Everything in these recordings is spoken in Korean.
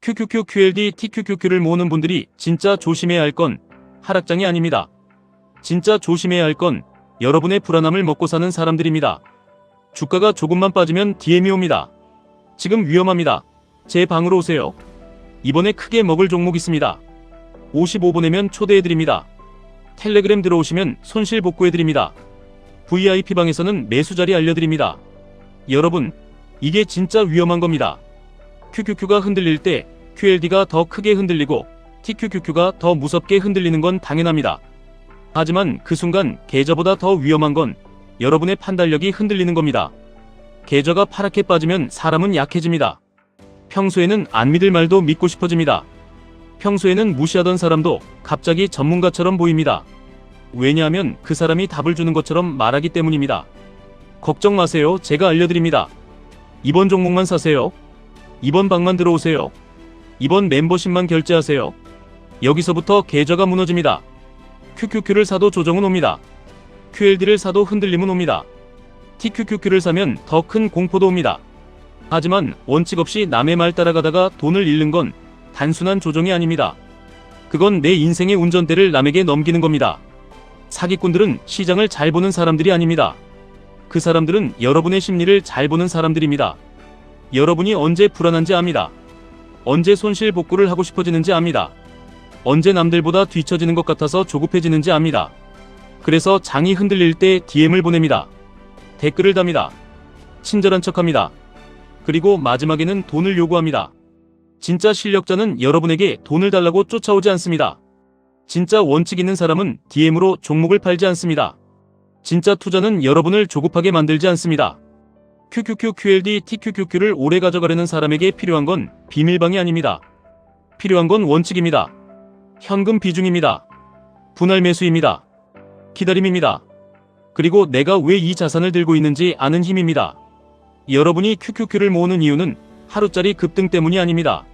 QQQ, QLD, TQQQ를 모으는 분들이 진짜 조심해야 할 건 하락장이 아닙니다. 진짜 조심해야 할 건 여러분의 불안함을 먹고 사는 사람들입니다. 주가가 조금만 빠지면 DM이 옵니다. 지금 위험합니다. 제 방으로 오세요. 이번에 크게 먹을 종목 있습니다. 55분에면 초대해드립니다. 텔레그램 들어오시면 손실 복구해드립니다. VIP방에서는 매수 자리 알려드립니다. 여러분, 이게 진짜 위험한 겁니다. QQQ가 흔들릴 때 QLD가 더 크게 흔들리고 TQQQ가 더 무섭게 흔들리는 건 당연합니다. 하지만 그 순간 계좌보다 더 위험한 건 여러분의 판단력이 흔들리는 겁니다. 계좌가 파랗게 빠지면 사람은 약해집니다. 평소에는 안 믿을 말도 믿고 싶어집니다. 평소에는 무시하던 사람도 갑자기 전문가처럼 보입니다. 왜냐하면 그 사람이 답을 주는 것처럼 말하기 때문입니다. 걱정 마세요. 제가 알려드립니다. 이번 종목만 사세요. 이번 방만 들어오세요. 이번 멤버십만 결제하세요. 여기서부터 계좌가 무너집니다. QQQ를 사도 조정은 옵니다. QLD를 사도 흔들림은 옵니다. TQQQ를 사면 더 큰 공포도 옵니다. 하지만 원칙 없이 남의 말 따라가다가 돈을 잃는 건 단순한 조정이 아닙니다. 그건 내 인생의 운전대를 남에게 넘기는 겁니다. 사기꾼들은 시장을 잘 보는 사람들이 아닙니다. 그 사람들은 여러분의 심리를 잘 보는 사람들입니다. 여러분이 언제 불안한지 압니다. 언제 손실 복구를 하고 싶어지는지 압니다. 언제 남들보다 뒤처지는 것 같아서 조급해지는지 압니다. 그래서 장이 흔들릴 때 DM을 보냅니다. 댓글을 답니다. 친절한 척합니다. 그리고 마지막에는 돈을 요구합니다. 진짜 실력자는 여러분에게 돈을 달라고 쫓아오지 않습니다. 진짜 원칙 있는 사람은 DM으로 종목을 팔지 않습니다. 진짜 투자는 여러분을 조급하게 만들지 않습니다. QQQ, QLD, TQQQ를 오래 가져가려는 사람에게 필요한 건 비밀방이 아닙니다. 필요한 건 원칙입니다. 현금 비중입니다. 분할 매수입니다. 기다림입니다. 그리고 내가 왜 이 자산을 들고 있는지 아는 힘입니다. 여러분이 QQQ를 모으는 이유는 하루짜리 급등 때문이 아닙니다.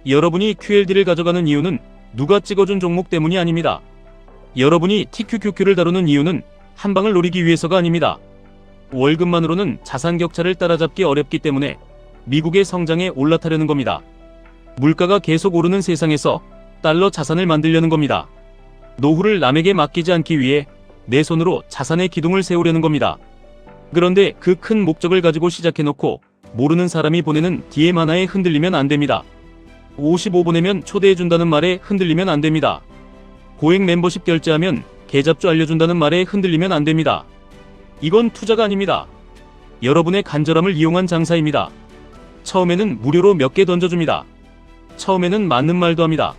여러분이 QLD를 가져가는 이유는 누가 찍어준 종목 때문이 아닙니다. 여러분이 TQQQ를 다루는 이유는 한 방을 노리기 위해서가 아닙니다. 월급만으로는 자산 격차를 따라잡기 어렵기 때문에 미국의 성장에 올라타려는 겁니다. 물가가 계속 오르는 세상에서 달러 자산을 만들려는 겁니다. 노후를 남에게 맡기지 않기 위해 내 손으로 자산의 기둥을 세우려는 겁니다. 그런데 그 큰 목적을 가지고 시작해놓고 모르는 사람이 보내는 DM 하나에 흔들리면 안 됩니다. 55분에면 초대해준다는 말에 흔들리면 안 됩니다. 고액 멤버십 결제하면 계좌주 알려준다는 말에 흔들리면 안 됩니다. 이건 투자가 아닙니다. 여러분의 간절함을 이용한 장사입니다. 처음에는 무료로 몇 개 던져줍니다. 처음에는 맞는 말도 합니다.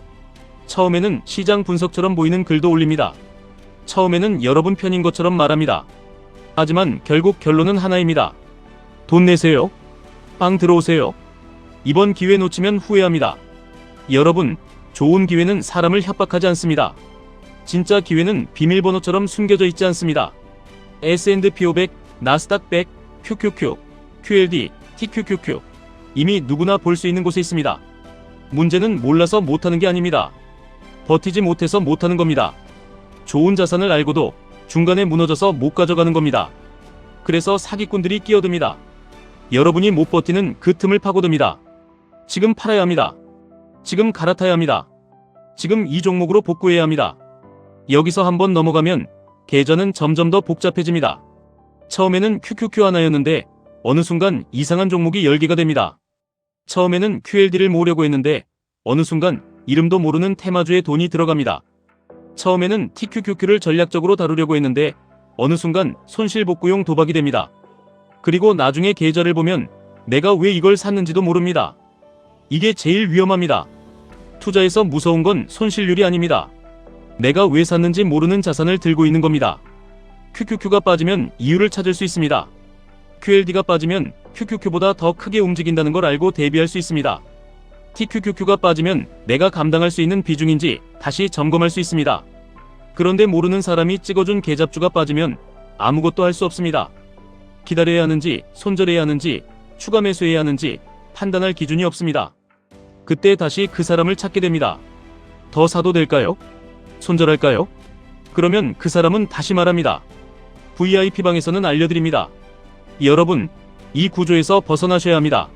처음에는 시장 분석처럼 보이는 글도 올립니다. 처음에는 여러분 편인 것처럼 말합니다. 하지만 결국 결론은 하나입니다. 돈 내세요. 빵 들어오세요. 이번 기회 놓치면 후회합니다. 여러분, 좋은 기회는 사람을 협박하지 않습니다. 진짜 기회는 비밀번호처럼 숨겨져 있지 않습니다. S&P 500, 나스닥 100, QQQ, QLD, TQQQ 이미 누구나 볼 수 있는 곳에 있습니다. 문제는 몰라서 못하는 게 아닙니다. 버티지 못해서 못하는 겁니다. 좋은 자산을 알고도 중간에 무너져서 못 가져가는 겁니다. 그래서 사기꾼들이 끼어듭니다. 여러분이 못 버티는 그 틈을 파고듭니다. 지금 팔아야 합니다. 지금 갈아타야 합니다. 지금 이 종목으로 복구해야 합니다. 여기서 한번 넘어가면 계좌는 점점 더 복잡해집니다. 처음에는 QQQ 하나였는데 어느 순간 이상한 종목이 10개가 됩니다. 처음에는 QLD를 모으려고 했는데 어느 순간 이름도 모르는 테마주에 돈이 들어갑니다. 처음에는 TQQQ를 전략적으로 다루려고 했는데 어느 순간 손실복구용 도박이 됩니다. 그리고 나중에 계좌를 보면 내가 왜 이걸 샀는지도 모릅니다. 이게 제일 위험합니다. 투자에서 무서운 건 손실률이 아닙니다. 내가 왜 샀는지 모르는 자산을 들고 있는 겁니다. QQQ가 빠지면 이유를 찾을 수 있습니다. QLD가 빠지면 QQQ보다 더 크게 움직인다는 걸 알고 대비할 수 있습니다. TQQQ가 빠지면 내가 감당할 수 있는 비중인지 다시 점검할 수 있습니다. 그런데 모르는 사람이 찍어준 계좌주가 빠지면 아무것도 할 수 없습니다. 기다려야 하는지, 손절해야 하는지, 추가 매수해야 하는지 판단할 기준이 없습니다. 그때 다시 그 사람을 찾게 됩니다. 더 사도 될까요? 손절할까요? 그러면 그 사람은 다시 말합니다. VIP방에서는 알려드립니다. 여러분, 이 구조에서 벗어나셔야 합니다.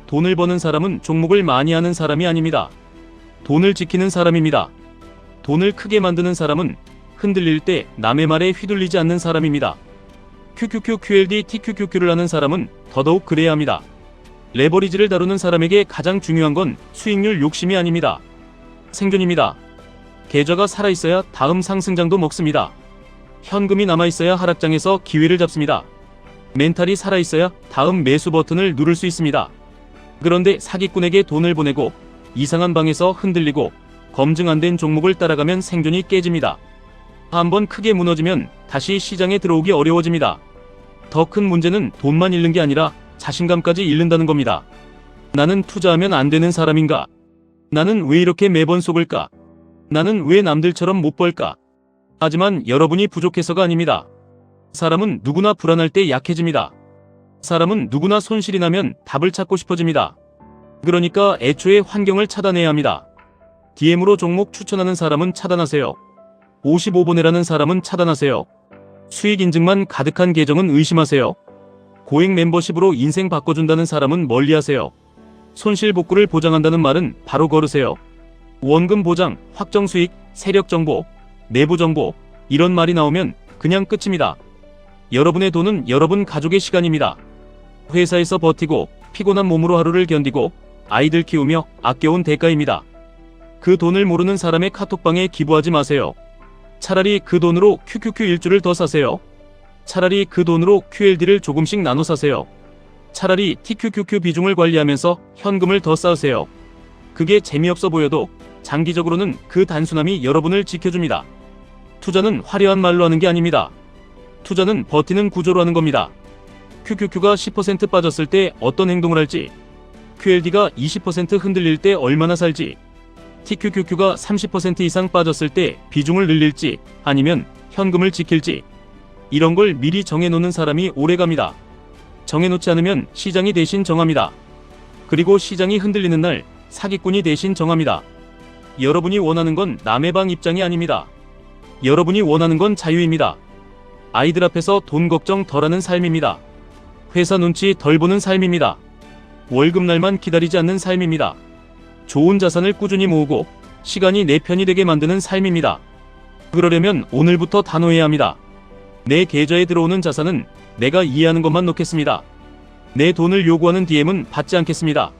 돈을 버는 사람은 종목을 많이 하는 사람이 아닙니다. 돈을 지키는 사람입니다. 돈을 크게 만드는 사람은 흔들릴 때 남의 말에 휘둘리지 않는 사람입니다. QQQ, QLD, TQQQ를 하는 사람은 더더욱 그래야 합니다. 레버리지를 다루는 사람에게 가장 중요한 건 수익률 욕심이 아닙니다. 생존입니다. 계좌가 살아있어야 다음 상승장도 먹습니다. 현금이 남아있어야 하락장에서 기회를 잡습니다. 멘탈이 살아있어야 다음 매수 버튼을 누를 수 있습니다. 그런데 사기꾼에게 돈을 보내고 이상한 방에서 흔들리고 검증 안 된 종목을 따라가면 생존이 깨집니다. 한번 크게 무너지면 다시 시장에 들어오기 어려워집니다. 더 큰 문제는 돈만 잃는 게 아니라 자신감까지 잃는다는 겁니다. 나는 투자하면 안 되는 사람인가? 나는 왜 이렇게 매번 속을까? 나는 왜 남들처럼 못 벌까? 하지만 여러분이 부족해서가 아닙니다. 사람은 누구나 불안할 때 약해집니다. 사람은 누구나 손실이 나면 답을 찾고 싶어집니다. 그러니까 애초에 환경을 차단해야 합니다. DM으로 종목 추천하는 사람은 차단하세요. 55번이라는 사람은 차단하세요. 수익 인증만 가득한 계정은 의심하세요. 고액 멤버십으로 인생 바꿔준다는 사람은 멀리하세요. 손실 복구를 보장한다는 말은 바로 걸으세요. 원금 보장, 확정 수익, 세력 정보, 내부 정보 이런 말이 나오면 그냥 끝입니다. 여러분의 돈은 여러분 가족의 시간입니다. 회사에서 버티고 피곤한 몸으로 하루를 견디고 아이들 키우며 아껴온 대가입니다. 그 돈을 모르는 사람의 카톡방에 기부하지 마세요. 차라리 그 돈으로 QQQ 일주를 더 사세요. 차라리 그 돈으로 QLD를 조금씩 나눠 사세요. 차라리 TQQQ 비중을 관리하면서 현금을 더 쌓으세요. 그게 재미없어 보여도 장기적으로는 그 단순함이 여러분을 지켜줍니다. 투자는 화려한 말로 하는 게 아닙니다. 투자는 버티는 구조로 하는 겁니다. QQQ가 10% 빠졌을 때 어떤 행동을 할지, QLD가 20% 흔들릴 때 얼마나 살지, TQQQ가 30% 이상 빠졌을 때 비중을 늘릴지 아니면 현금을 지킬지 이런 걸 미리 정해놓는 사람이 오래갑니다. 정해놓지 않으면 시장이 대신 정합니다. 그리고 시장이 흔들리는 날 사기꾼이 대신 정합니다. 여러분이 원하는 건 남의 방 입장이 아닙니다. 여러분이 원하는 건 자유입니다. 아이들 앞에서 돈 걱정 덜하는 삶입니다. 회사 눈치 덜 보는 삶입니다. 월급날만 기다리지 않는 삶입니다. 좋은 자산을 꾸준히 모으고 시간이 내 편이 되게 만드는 삶입니다. 그러려면 오늘부터 단호해야 합니다. 내 계좌에 들어오는 자산은 내가 이해하는 것만 넣겠습니다. 내 돈을 요구하는 DM은 받지 않겠습니다.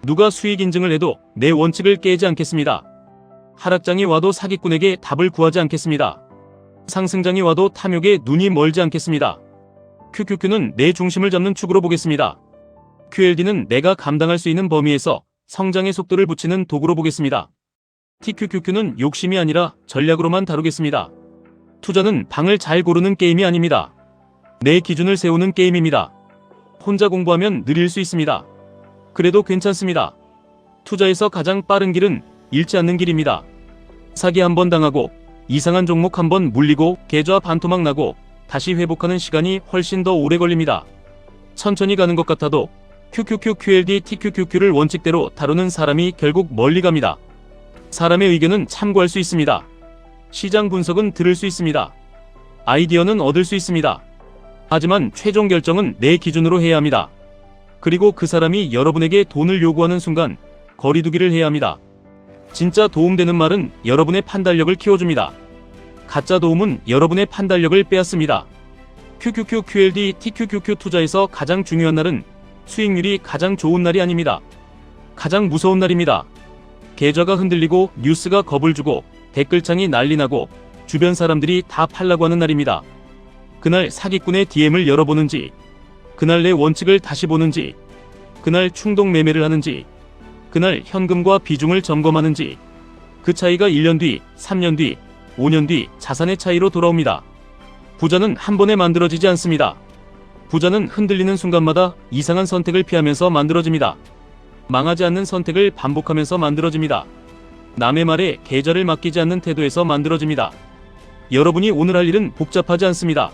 누가 수익 인증을 해도 내 원칙을 깨지 않겠습니다. 하락장이 와도 사기꾼에게 답을 구하지 않겠습니다. 상승장이 와도 탐욕에 눈이 멀지 않겠습니다. QQQ는 내 중심을 잡는 축으로 보겠습니다. QLD는 내가 감당할 수 있는 범위에서 성장의 속도를 붙이는 도구로 보겠습니다. TQQQ는 욕심이 아니라 전략으로만 다루겠습니다. 투자는 방을 잘 고르는 게임이 아닙니다. 내 기준을 세우는 게임입니다. 혼자 공부하면 느릴 수 있습니다. 그래도 괜찮습니다. 투자에서 가장 빠른 길은 잃지 않는 길입니다. 사기 한번 당하고 이상한 종목 한번 물리고 계좌 반토막 나고 다시 회복하는 시간이 훨씬 더 오래 걸립니다. 천천히 가는 것 같아도 QQQ, QLD, TQQQ를 원칙대로 다루는 사람이 결국 멀리 갑니다. 사람의 의견은 참고할 수 있습니다. 시장 분석은 들을 수 있습니다. 아이디어는 얻을 수 있습니다. 하지만 최종 결정은 내 기준으로 해야 합니다. 그리고 그 사람이 여러분에게 돈을 요구하는 순간 거리두기를 해야 합니다. 진짜 도움되는 말은 여러분의 판단력을 키워줍니다. 가짜 도움은 여러분의 판단력을 빼앗습니다. QQQ, QLD, TQQQ 투자에서 가장 중요한 날은 수익률이 가장 좋은 날이 아닙니다. 가장 무서운 날입니다. 계좌가 흔들리고 뉴스가 겁을 주고 댓글창이 난리나고 주변 사람들이 다 팔라고 하는 날입니다. 그날 사기꾼의 DM을 열어보는지, 그날 내 원칙을 다시 보는지, 그날 충동 매매를 하는지, 그날 현금과 비중을 점검하는지, 그 차이가 1년 뒤, 3년 뒤, 5년 뒤 자산의 차이로 돌아옵니다. 부자는 한 번에 만들어지지 않습니다. 부자는 흔들리는 순간마다 이상한 선택을 피하면서 만들어집니다. 망하지 않는 선택을 반복하면서 만들어집니다. 남의 말에 계좌를 맡기지 않는 태도에서 만들어집니다. 여러분이 오늘 할 일은 복잡하지 않습니다.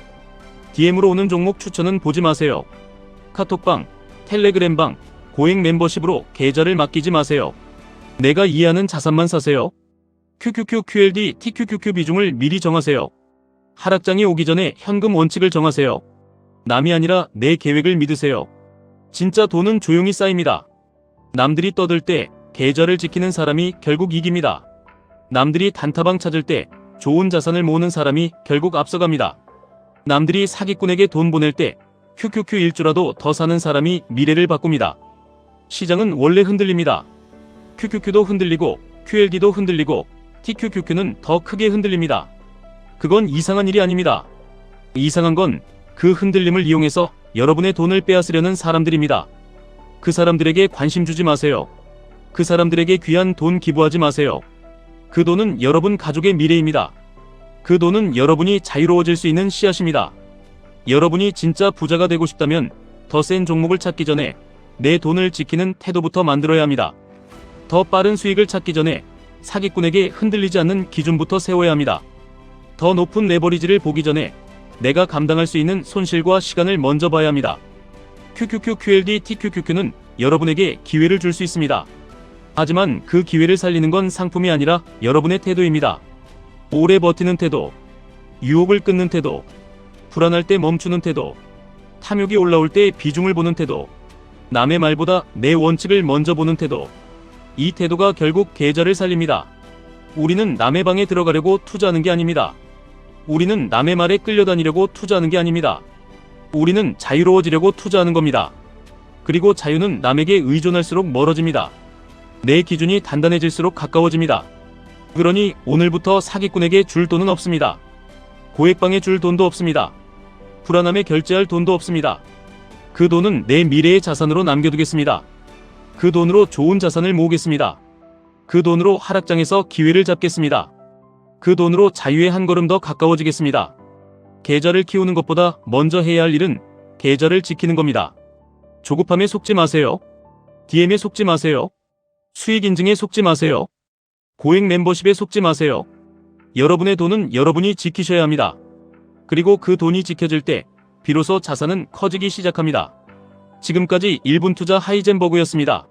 DM으로 오는 종목 추천은 보지 마세요. 카톡방, 텔레그램방, 고액 멤버십으로 계좌를 맡기지 마세요. 내가 이해하는 자산만 사세요. QQQ, QLD, TQQQ 비중을 미리 정하세요. 하락장이 오기 전에 현금 원칙을 정하세요. 남이 아니라 내 계획을 믿으세요. 진짜 돈은 조용히 쌓입니다. 남들이 떠들 때 계좌를 지키는 사람이 결국 이깁니다. 남들이 단타방 찾을 때 좋은 자산을 모으는 사람이 결국 앞서갑니다. 남들이 사기꾼에게 돈 보낼 때 QQQ 일주라도 더 사는 사람이 미래를 바꿉니다. 시장은 원래 흔들립니다. QQQ도 흔들리고 QLD도 흔들리고 TQQQ는 더 크게 흔들립니다. 그건 이상한 일이 아닙니다. 이상한 건 그 흔들림을 이용해서 여러분의 돈을 빼앗으려는 사람들입니다. 그 사람들에게 관심 주지 마세요. 그 사람들에게 귀한 돈 기부하지 마세요. 그 돈은 여러분 가족의 미래입니다. 그 돈은 여러분이 자유로워질 수 있는 씨앗입니다. 여러분이 진짜 부자가 되고 싶다면 더 센 종목을 찾기 전에 내 돈을 지키는 태도부터 만들어야 합니다. 더 빠른 수익을 찾기 전에 사기꾼에게 흔들리지 않는 기준부터 세워야 합니다. 더 높은 레버리지를 보기 전에 내가 감당할 수 있는 손실과 시간을 먼저 봐야 합니다. QQQ, QLD, TQQQ는 여러분에게 기회를 줄 수 있습니다. 하지만 그 기회를 살리는 건 상품이 아니라 여러분의 태도입니다. 오래 버티는 태도, 유혹을 끊는 태도, 불안할 때 멈추는 태도, 탐욕이 올라올 때 비중을 보는 태도, 남의 말보다 내 원칙을 먼저 보는 태도. 이 태도가 결국 계좌를 살립니다. 우리는 남의 방에 들어가려고 투자하는 게 아닙니다. 우리는 남의 말에 끌려다니려고 투자하는 게 아닙니다. 우리는 자유로워지려고 투자하는 겁니다. 그리고 자유는 남에게 의존할수록 멀어집니다. 내 기준이 단단해질수록 가까워집니다. 그러니 오늘부터 사기꾼에게 줄 돈은 없습니다. 고액방에 줄 돈도 없습니다. 불안함에 결제할 돈도 없습니다. 그 돈은 내 미래의 자산으로 남겨두겠습니다. 그 돈으로 좋은 자산을 모으겠습니다. 그 돈으로 하락장에서 기회를 잡겠습니다. 그 돈으로 자유에 한 걸음 더 가까워지겠습니다. 계좌를 키우는 것보다 먼저 해야 할 일은 계좌를 지키는 겁니다. 조급함에 속지 마세요. DM에 속지 마세요. 수익 인증에 속지 마세요. 고액 멤버십에 속지 마세요. 여러분의 돈은 여러분이 지키셔야 합니다. 그리고 그 돈이 지켜질 때 비로소 자산은 커지기 시작합니다. 지금까지 1분 투자 하이젠버그였습니다.